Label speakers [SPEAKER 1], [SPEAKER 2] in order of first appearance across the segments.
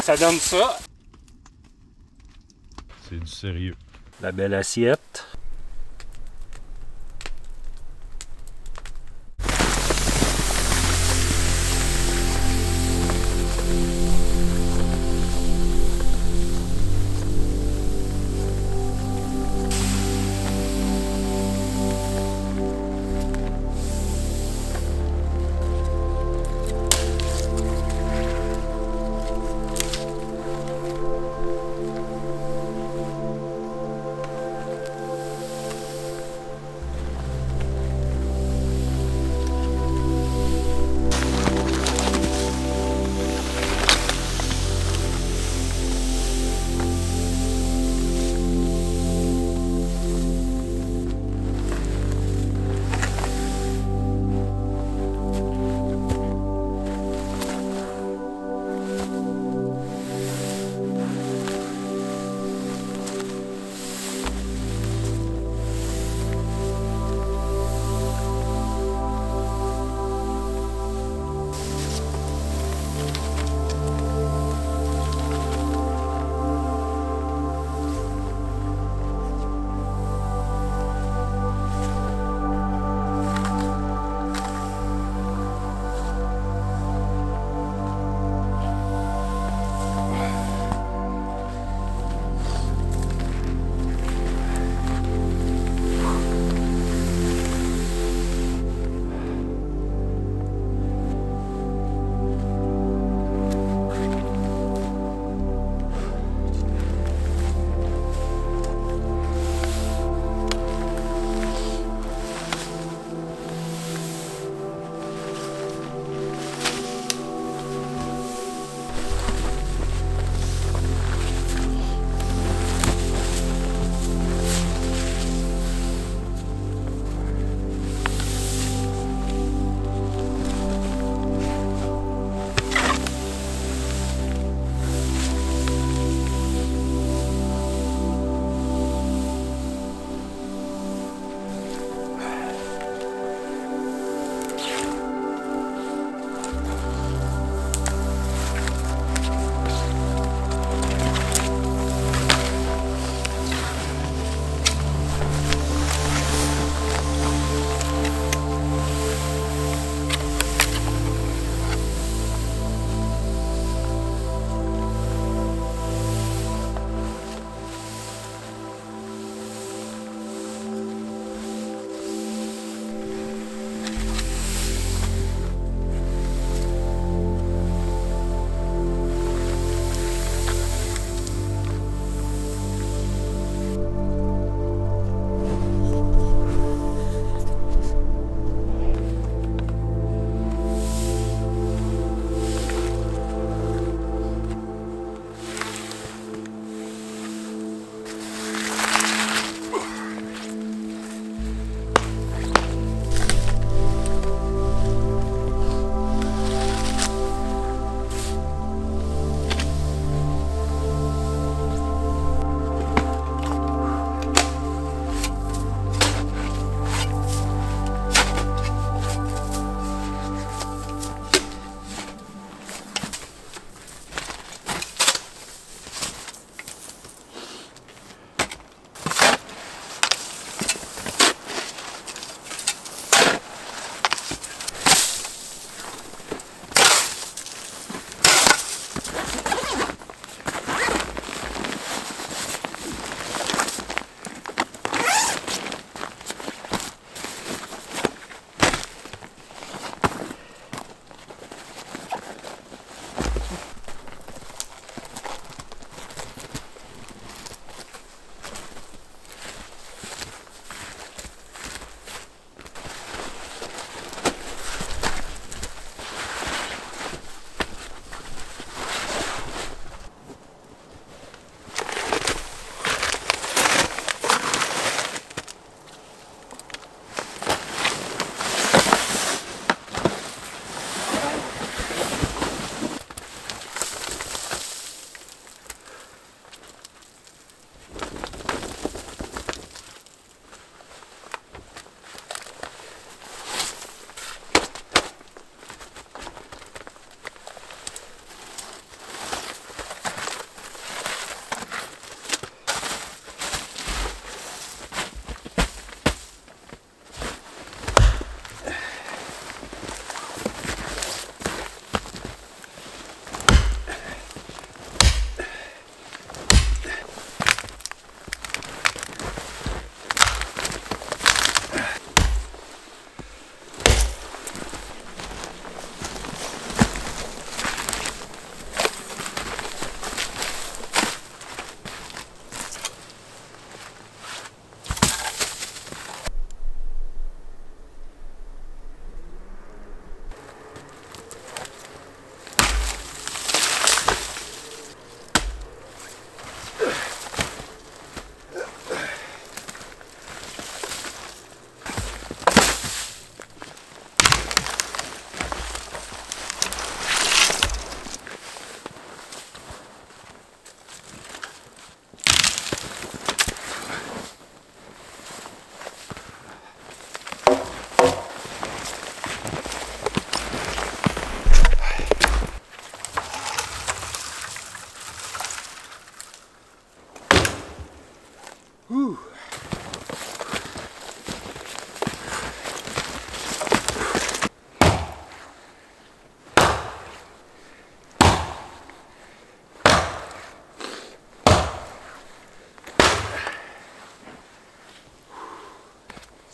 [SPEAKER 1] ça donne ça.
[SPEAKER 2] C'est du sérieux.
[SPEAKER 1] La belle assiette.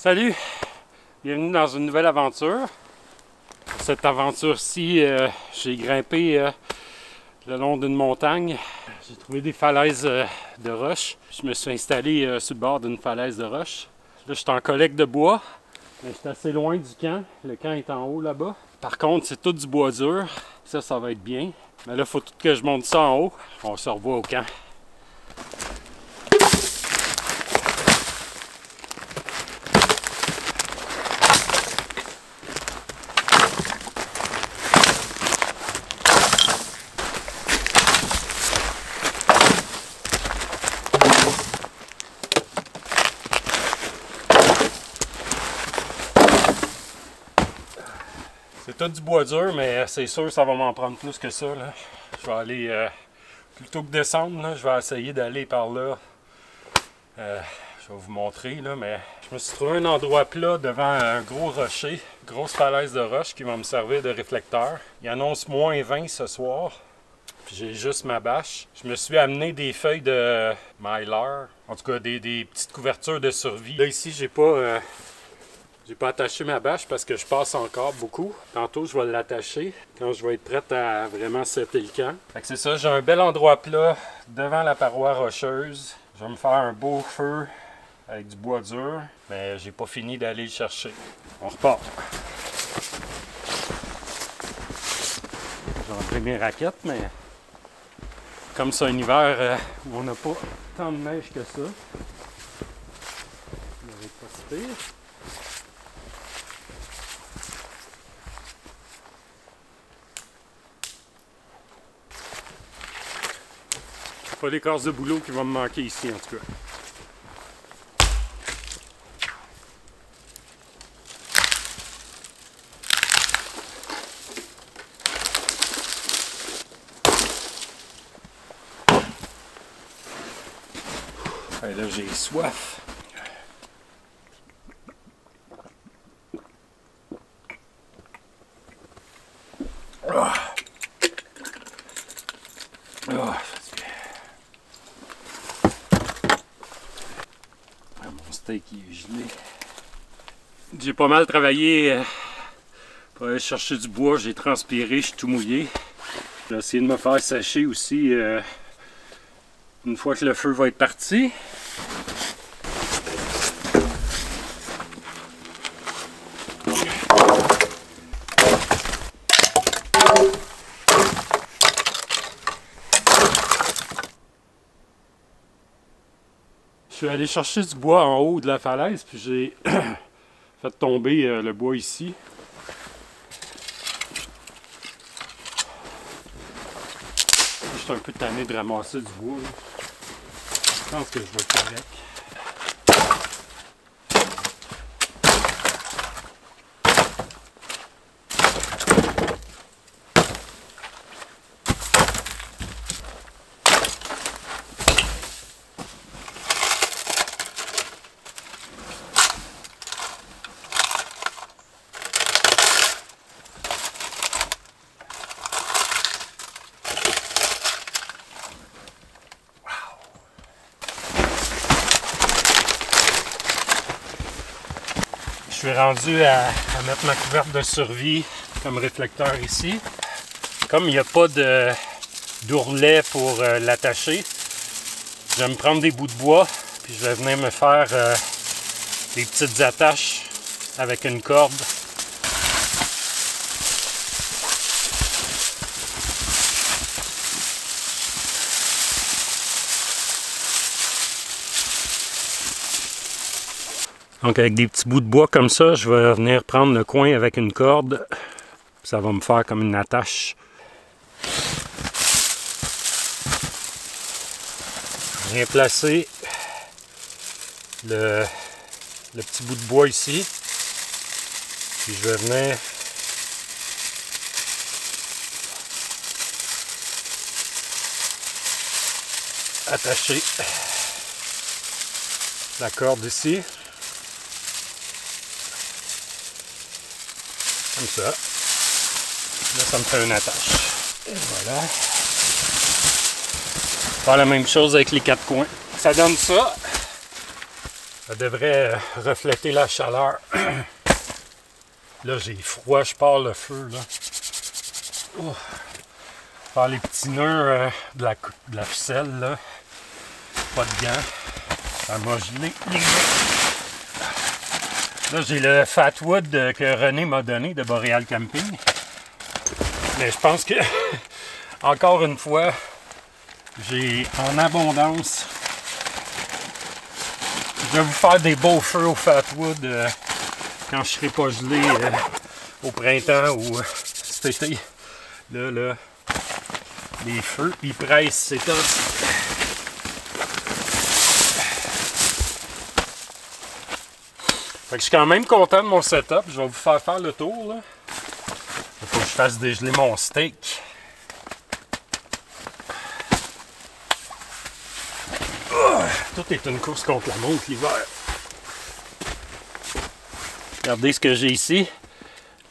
[SPEAKER 1] Salut! Bienvenue dans une nouvelle aventure. Pour cette aventure-ci, j'ai grimpé le long d'une montagne. J'ai trouvé des falaises de roches. Je me suis installé sur le bord d'une falaise de roche. Là, je suis en collecte de bois. Mais je suis assez loin du camp. Le camp est en haut là-bas. Par contre, c'est tout du bois dur. Ça va être bien. Mais là, il faut tout que je monte ça en haut. On se revoit au camp. C'est tout du bois dur, mais c'est sûr que ça va m'en prendre plus que ça, là. Je vais aller, plutôt que descendre, là, je vais essayer d'aller par là. Je vais vous montrer, là, mais je me suis trouvé un endroit plat devant un gros rocher, grosse falaise de roche qui va me servir de réflecteur. Il annonce moins 20 ce soir, puis j'ai juste ma bâche. Je me suis amené des feuilles de mylar, en tout cas des petites couvertures de survie. Là, ici, j'ai pas attaché ma bâche parce que je passe encore beaucoup. Tantôt, je vais l'attacher quand je vais être prête à vraiment setter le camp. Fait que c'est ça, j'ai un bel endroit plat devant la paroi rocheuse. Je vais me faire un beau feu avec du bois dur, mais j'ai pas fini d'aller le chercher. On repart. J'ai enlevé mes raquettes, mais comme c'est un hiver où on n'a pas tant de neige que ça, ça va être pas si pire. Pas l'écorce de boulot qui va me manquer ici en tout cas. Et là j'ai soif. Steak qui est gelé. J'ai pas mal travaillé pour aller chercher du bois, j'ai transpiré, je suis tout mouillé. J'ai essayé de me faire sécher aussi une fois que le feu va être parti. Je suis allé chercher du bois en haut de la falaise, puis j'ai fait tomber le bois ici. Je suis un peu tanné de ramasser du bois, là. Je pense que je vais être correct. Je suis rendu à mettre ma couverte de survie comme réflecteur ici. Comme il n'y a pas d'ourlet pour l'attacher, je vais me prendre des bouts de bois puis je vais venir me faire des petites attaches avec une corde. Donc avec des petits bouts de bois comme ça, je vais venir prendre le coin avec une corde. Ça va me faire comme une attache. Je viens placer le petit bout de bois ici. Puis je vais venir attacher la corde ici. Comme ça. Là, ça me fait une attache. Et voilà. Faire la même chose avec les quatre coins. Ça donne ça. Ça devrait refléter la chaleur. Là, j'ai froid, je pars le feu. Là. Oh. Faire les petits nœuds de la ficelle. Là. Pas de gants. Ça m'a gelé les mains. Là, j'ai le Fatwood que René m'a donné de Boreal Camping. Mais je pense que, encore une fois, j'ai en abondance. Je vais vous faire des beaux feux au Fatwood quand je serai pas gelé au printemps ou cet été. Là, les feux, ils pressent ces temps. Fait que je suis quand même content de mon setup. Je vais vous faire le tour. Là. Il faut que je fasse dégeler mon steak. Tout est une course contre la montre l'hiver. Regardez ce que j'ai ici.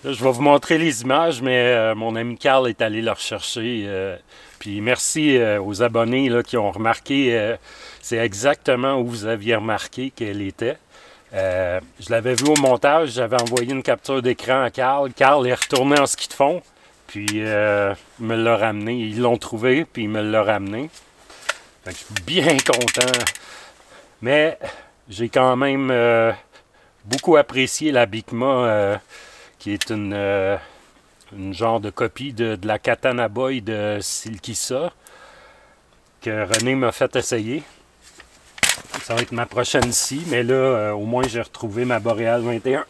[SPEAKER 1] Là, je vais vous montrer les images, mais mon ami Carl est allé le rechercher. Puis merci aux abonnés là, qui ont remarqué. C'est exactement où vous aviez remarqué qu'elle était. Je l'avais vu au montage. J'avais envoyé une capture d'écran à Carl. Carl est retourné en ski de fond. Puis il me l'a ramené. Ils l'ont trouvé, puis il me l'a ramené. Fait que je suis bien content. Mais j'ai quand même beaucoup apprécié la Bikma, qui est une genre de copie de la Katana Boy de Silkissa, que René m'a fait essayer. Ça va être ma prochaine scie, mais là, au moins, j'ai retrouvé ma Boreal 21.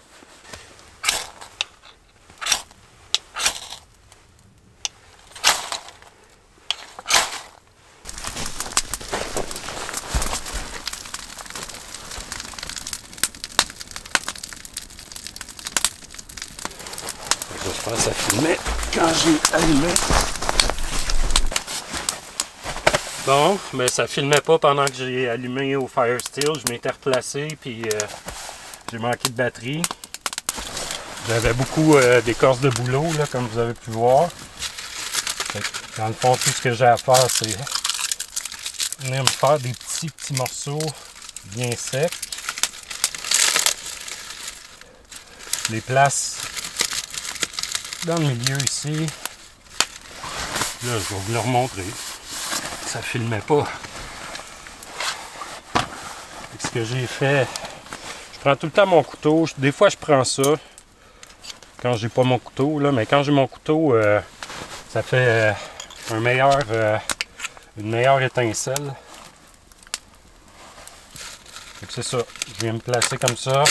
[SPEAKER 1] Je pense que ça filmait quand j'ai allumé. Bon, mais ça filmait pas pendant que j'ai allumé au Firesteel. Je m'étais replacé, puis j'ai manqué de batterie. J'avais beaucoup d'écorce de boulot, là, comme vous avez pu voir. Dans le fond, tout ce que j'ai à faire, c'est venir me faire des petits morceaux bien secs. Je les place dans le milieu ici. Là, je vais vous le remontrer. Ça filmait pas. Ce que j'ai fait, je prends tout le temps mon couteau. Des fois, je prends ça quand j'ai pas mon couteau, là, mais quand j'ai mon couteau, ça fait une meilleure étincelle. C'est ça. Je viens me placer comme ça.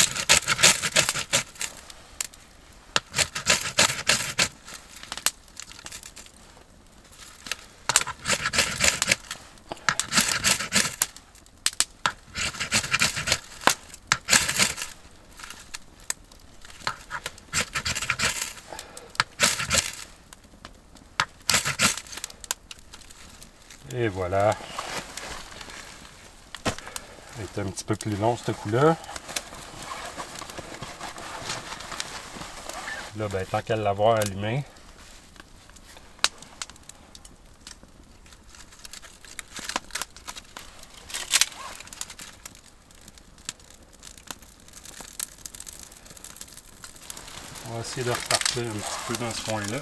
[SPEAKER 1] Et voilà. C'est un petit peu plus long ce coup-là. Là, ben, tant qu'à l'avoir allumé. On va essayer de repartir un petit peu dans ce coin-là.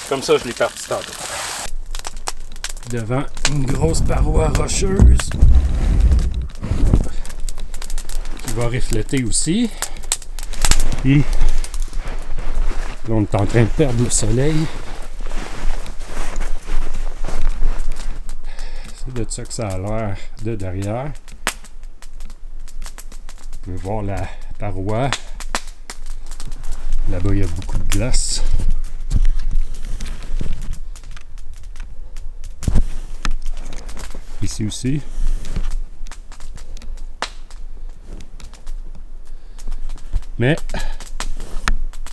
[SPEAKER 1] Comme ça, je l'ai parti tantôt. Devant une grosse paroi rocheuse qui va refléter aussi. Et là, on est en train de perdre le soleil. C'est de ça que ça a l'air de derrière. Vous pouvez voir la paroi. Là-bas, il y a beaucoup de glace. Ici aussi. Mais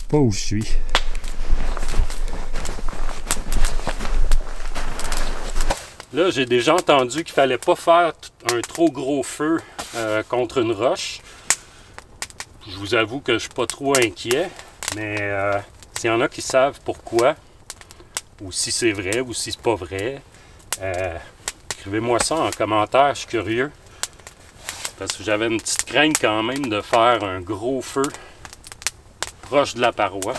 [SPEAKER 1] pas où je suis. Là, j'ai déjà entendu qu'il fallait pas faire un trop gros feu contre une roche. Je vous avoue que je suis pas trop inquiet, mais s'il y en a qui savent pourquoi, ou si c'est vrai, ou si c'est pas vrai, écrivez-moi ça en commentaire, je suis curieux. Parce que j'avais une petite crainte quand même de faire un gros feu proche de la paroi.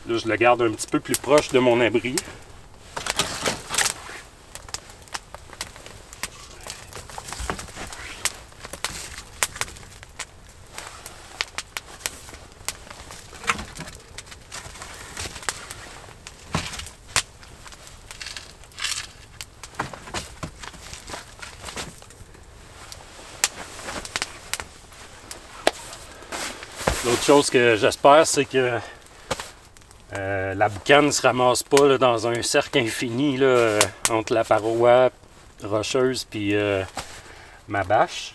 [SPEAKER 1] Là, je le garde un petit peu plus proche de mon abri. L'autre chose que j'espère, c'est que la boucane ne se ramasse pas là, dans un cercle infini là, entre la paroi rocheuse et ma bâche.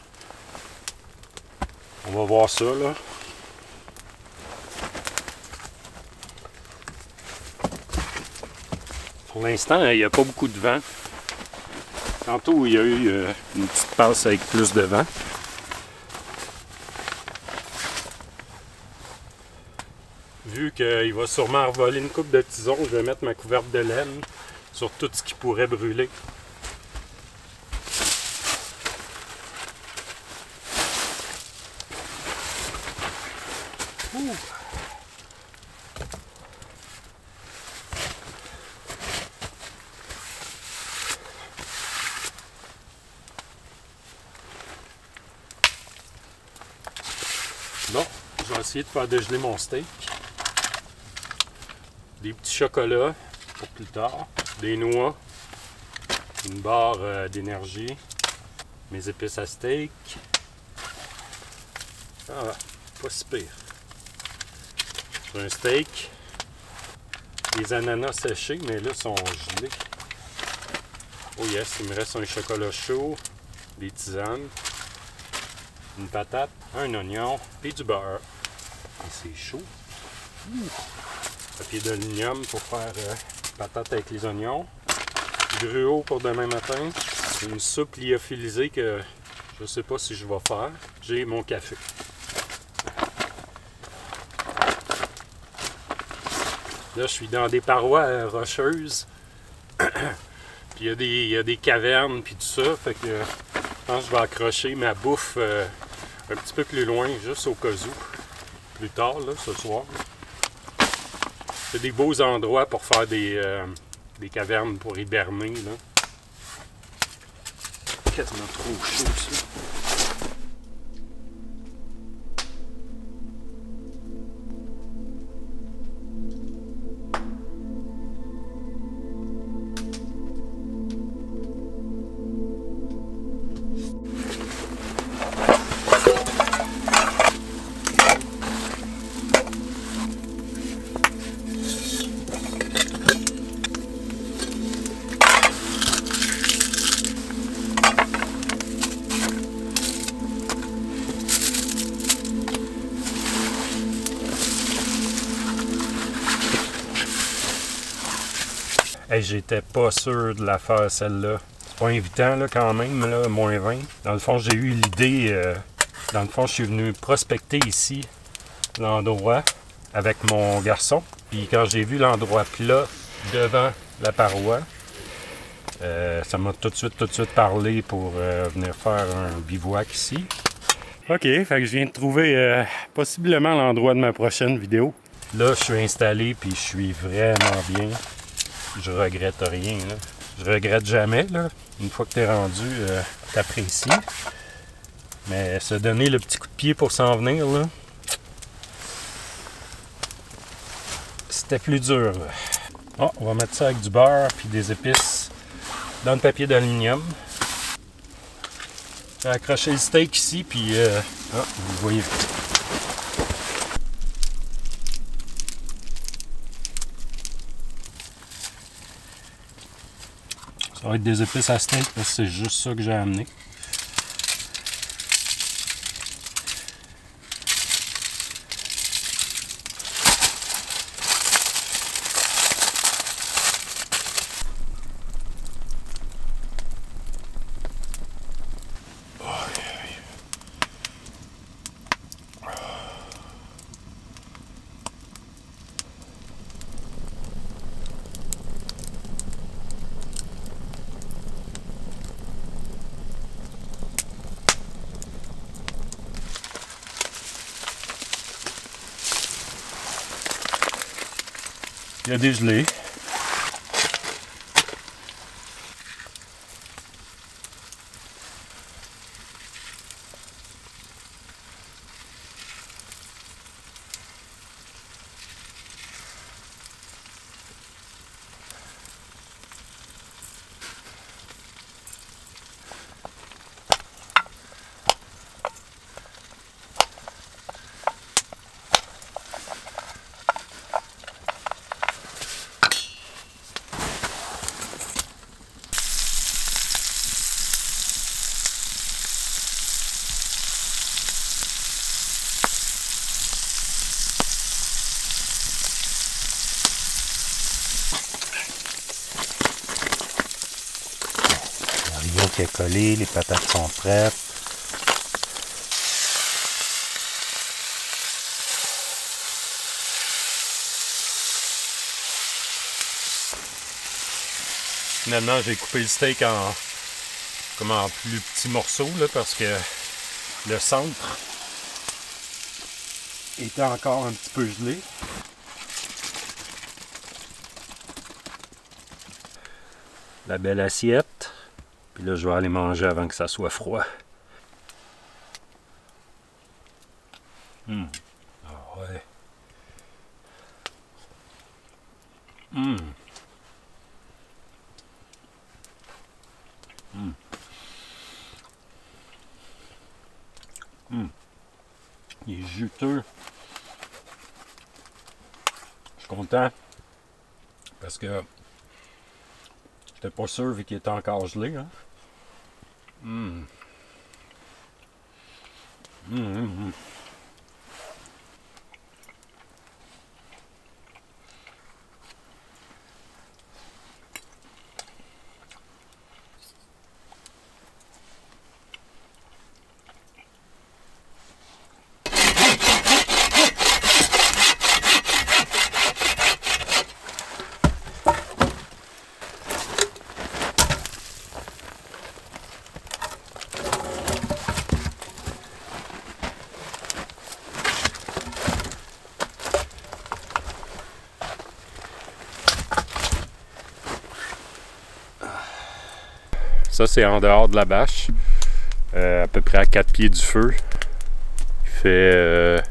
[SPEAKER 1] On va voir ça là. Pour l'instant, il n'y a pas beaucoup de vent. Tantôt, il y a eu une petite passe avec plus de vent. Vu qu'il va sûrement revoler une coupe de tison, je vais mettre ma couverte de laine sur tout ce qui pourrait brûler. Ouh. Bon, je vais essayer de faire dégeler mon steak. Des petits chocolats pour plus tard, des noix, une barre d'énergie, mes épices à steak. Ah, pas si pire. J'ai un steak, des ananas séchés, mais là, ils sont gelés. Oh yes, il me reste un chocolat chaud, des tisanes, une patate, un oignon et du beurre. Et c'est chaud. Papier d'aluminium pour faire patate avec les oignons. Gruau pour demain matin. Une soupe lyophilisée que je ne sais pas si je vais faire. J'ai mon café. Là, je suis dans des parois rocheuses. Puis il y a des cavernes puis tout ça. Fait que je pense que je vais accrocher ma bouffe un petit peu plus loin, juste au cas où. Plus tard, là, ce soir. C'est des beaux endroits pour faire des cavernes pour hiberner. Là. Quasiment trop chaud ça. Hey, j'étais pas sûr de la faire celle-là. C'est pas invitant là, quand même, là, moins 20. Dans le fond, j'ai eu l'idée. Dans le fond, je suis venu prospecter ici l'endroit avec mon garçon. Puis quand j'ai vu l'endroit plat devant la paroi, ça m'a tout de suite parlé pour venir faire un bivouac ici. Ok, fait que je viens de trouver possiblement l'endroit de ma prochaine vidéo. Là, je suis installé puis je suis vraiment bien. Je regrette rien, là. Je regrette jamais, là. Une fois que t'es rendu, t'apprécies. Mais se donner le petit coup de pied pour s'en venir, là, c'était plus dur, là. Oh, on va mettre ça avec du beurre puis des épices dans le papier d'aluminium. J'ai accroché le steak ici, puis vous le voyez vite. Ça va être des épices à steak parce que c'est juste ça que j'ai amené. Il y a dégelé. Qui est collé, les patates sont prêtes. Finalement, j'ai coupé le steak en plus petits morceaux là, parce que le centre était encore un petit peu gelé. La belle assiette. Puis là, je vais aller manger avant que ça soit froid. Ah ouais. Il est juteux. Je suis content. Parce que j'étais pas sûr vu qu'il était encore gelé. Hein? Ça, c'est en dehors de la bâche, à peu près à 4 pieds du feu. Il fait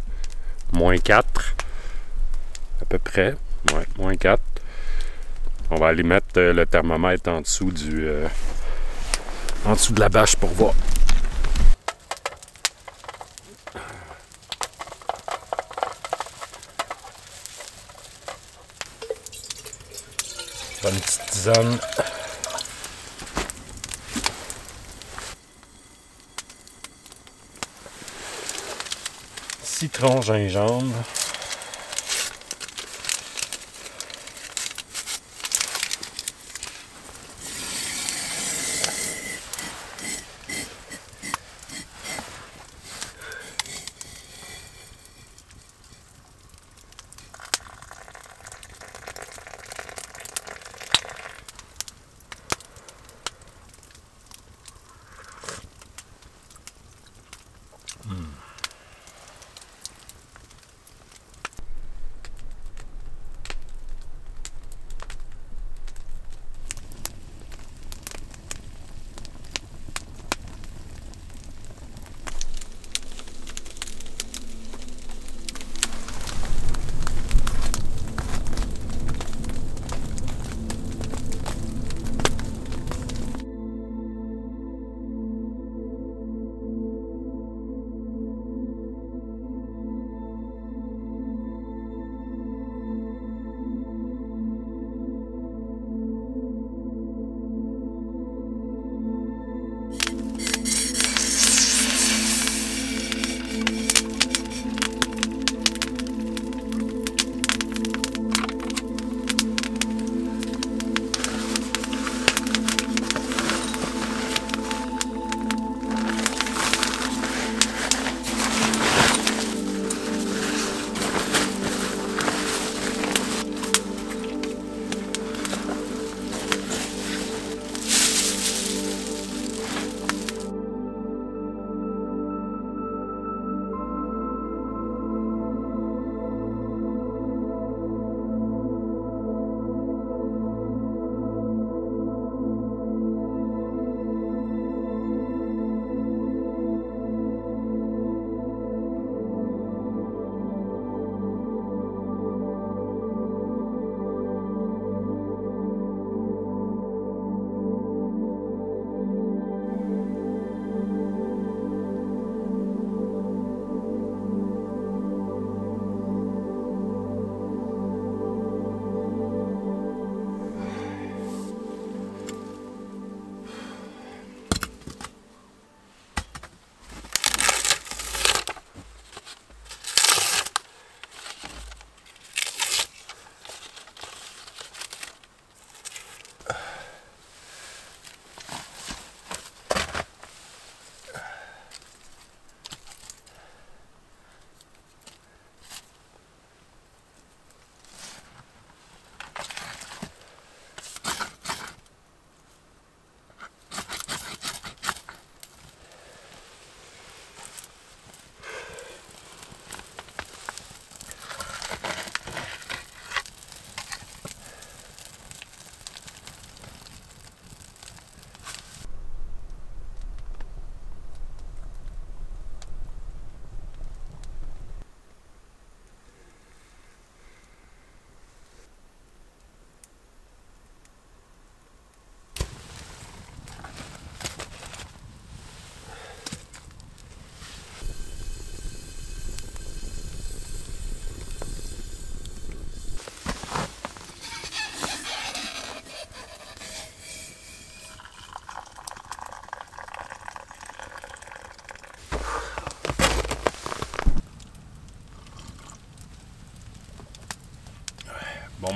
[SPEAKER 1] -4, à peu près. Ouais, -4. On va aller mettre le thermomètre en dessous de la bâche pour voir. Une petite tisane. Citron, gingembre.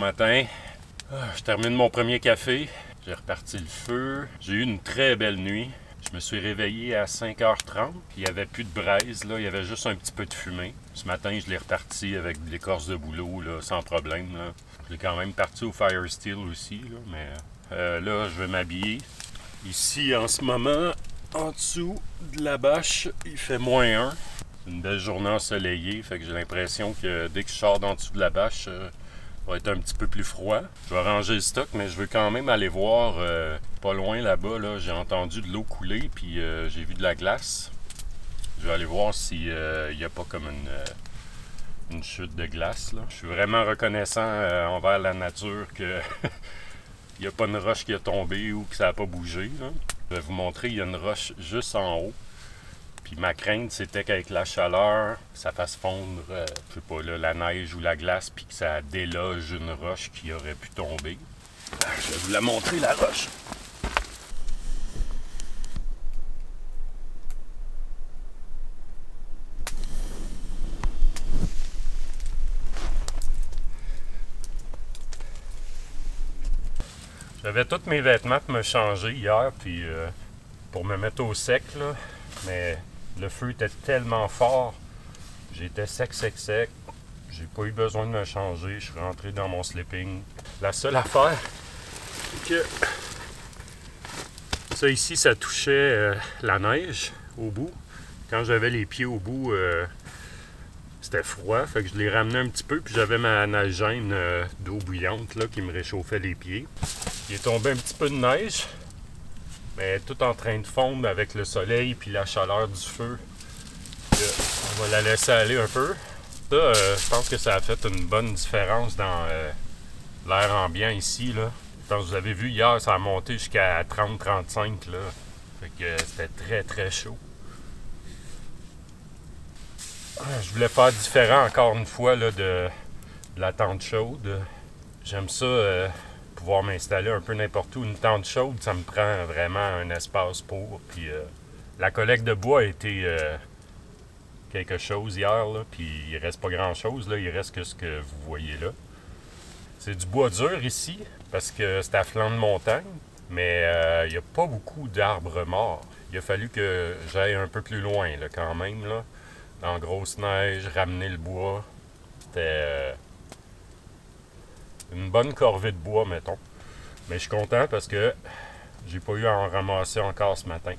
[SPEAKER 1] matin. Je termine mon premier café. J'ai reparti le feu. J'ai eu une très belle nuit. Je me suis réveillé à 5h30. Il n'y avait plus de braise, là. Il y avait juste un petit peu de fumée. Ce matin, je l'ai reparti avec de l'écorce de bouleau, là, sans problème. Là. Je l'ai quand même parti au Fire Steel aussi, là, mais là, je vais m'habiller. Ici, en ce moment, en dessous de la bâche, il fait -1. C'est une belle journée ensoleillée, fait que j'ai l'impression que dès que je sors d'en dessous de la bâche, va être un petit peu plus froid. Je vais ranger le stock, mais je veux quand même aller voir pas loin là-bas. Là, j'ai entendu de l'eau couler, puis j'ai vu de la glace. Je vais aller voir s'il n'y a pas comme une chute de glace. Là. Je suis vraiment reconnaissant envers la nature que il n'y a pas une roche qui a tombé ou que ça n'a pas bougé. Là. Je vais vous montrer, il y a une roche juste en haut. Puis ma crainte, c'était qu'avec la chaleur, ça fasse fondre, je sais pas, là, la neige ou la glace, puis que ça déloge une roche qui aurait pu tomber. Je vais vous la montrer, la roche. J'avais tous mes vêtements pour me changer hier, puis pour me mettre au sec, là, mais le feu était tellement fort, j'étais sec. J'ai pas eu besoin de me changer, je suis rentré dans mon sleeping. La seule affaire, c'est que ça ici, ça touchait la neige au bout. Quand j'avais les pieds au bout, c'était froid, fait que je l'ai ramené un petit peu, puis j'avais ma nagène d'eau bouillante là, qui me réchauffait les pieds. Il est tombé un petit peu de neige, mais tout en train de fondre avec le soleil puis la chaleur du feu. On va la laisser aller un peu. Ça, je pense que ça a fait une bonne différence dans l'air ambiant ici. Là. Comme vous avez vu hier, ça a monté jusqu'à 30-35. Là. Fait que c'était très chaud. Je voulais faire différent encore une fois là, de la tente chaude. J'aime ça pouvoir m'installer un peu n'importe où. Une tente chaude, ça me prend vraiment un espace pour. Puis la collecte de bois a été quelque chose hier, là, puis il reste pas grand chose, là, il reste que ce que vous voyez là. C'est du bois dur ici, parce que c'est à flanc de montagne, mais il n'y a pas beaucoup d'arbres morts. Il a fallu que j'aille un peu plus loin, là, quand même, là, dans grosse neige, ramener le bois. C'était une bonne corvée de bois, mettons. Mais je suis content parce que j'ai pas eu à en ramasser encore ce matin.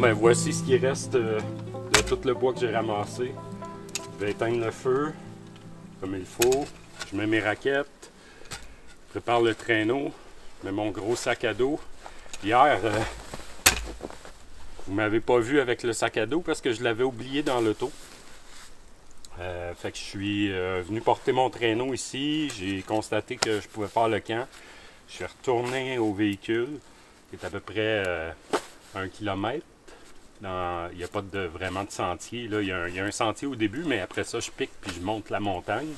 [SPEAKER 1] Bon ben voici ce qui reste de tout le bois que j'ai ramassé. Je vais éteindre le feu comme il faut. Je mets mes raquettes, je prépare le traîneau, je mets mon gros sac à dos. Hier, vous m'avez pas vu avec le sac à dos parce que je l'avais oublié dans l'auto. Fait que je suis venu porter mon traîneau ici. J'ai constaté que je pouvais faire le camp. Je suis retourné au véhicule, qui est à peu près 1 kilomètre. Il n'y a pas vraiment de sentier. Là. Il y a un sentier au début, mais après ça, je pique puis je monte la montagne.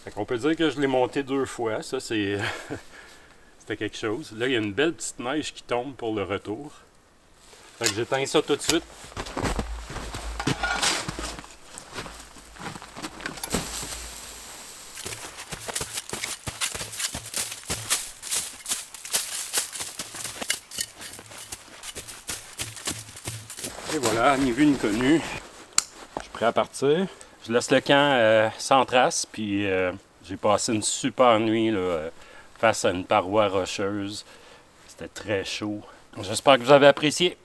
[SPEAKER 1] Fait qu'on peut dire que je l'ai monté 2 fois. Ça, c'était quelque chose. Là, il y a une belle petite neige qui tombe pour le retour. Fait que j'éteins ça tout de suite. Et voilà, ni vu ni connu. Je suis prêt à partir. Je laisse le camp sans trace, puis j'ai passé une super nuit là, face à une paroi rocheuse. C'était très chaud. J'espère que vous avez apprécié.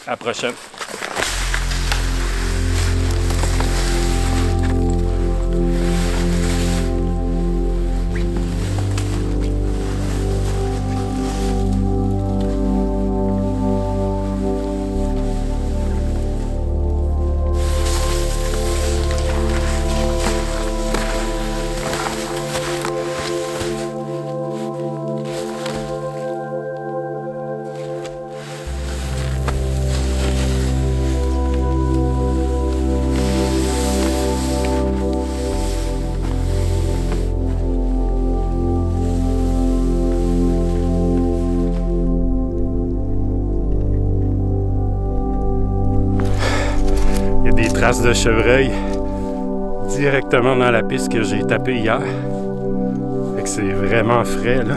[SPEAKER 1] À la prochaine. Traces de chevreuil directement dans la piste que j'ai tapée hier. Fait que c'est vraiment frais là.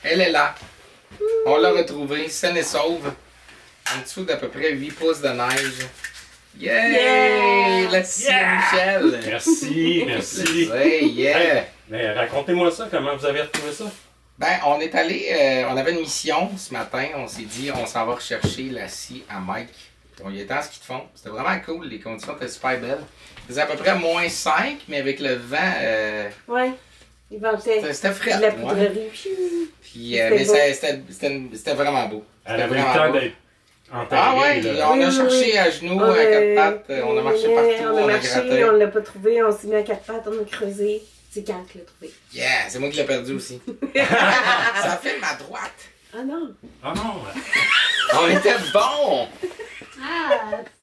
[SPEAKER 2] Elle est là. On l'a retrouvée, saine et sauve. En dessous d'à peu près 8 pouces de neige. Yay! La Michel!
[SPEAKER 1] Merci, merci.
[SPEAKER 2] Oui, yeah!
[SPEAKER 1] Hey, mais racontez-moi ça, comment vous avez retrouvé ça?
[SPEAKER 2] Ben, on est allé, on avait une mission ce matin. On s'est dit, on s'en va rechercher la scie à Mike. On y était en ski de fond. C'était vraiment cool, les conditions étaient super belles. Il faisait à peu près -5, mais avec le vent.
[SPEAKER 3] Ouais. Il ventait.
[SPEAKER 2] C'était frais.
[SPEAKER 3] De la poudrerie.
[SPEAKER 2] Ouais. Puis, mais c'était vraiment beau.
[SPEAKER 1] Elle avait eu le temps d'être enterrée.
[SPEAKER 2] Ah ouais,
[SPEAKER 1] là.
[SPEAKER 2] on a cherché à genoux, à 4 pattes, on a marché partout,
[SPEAKER 3] on a marché,
[SPEAKER 2] gratté.
[SPEAKER 3] on l'a pas trouvé, on s'est mis à 4 pattes, on a creusé. C'est quand qui l'a trouvé.
[SPEAKER 2] Yeah, c'est moi qui l'ai perdu aussi. Ça fait ma droite.
[SPEAKER 3] Ah non.
[SPEAKER 1] Ah non!
[SPEAKER 2] On était bons!
[SPEAKER 3] Ah!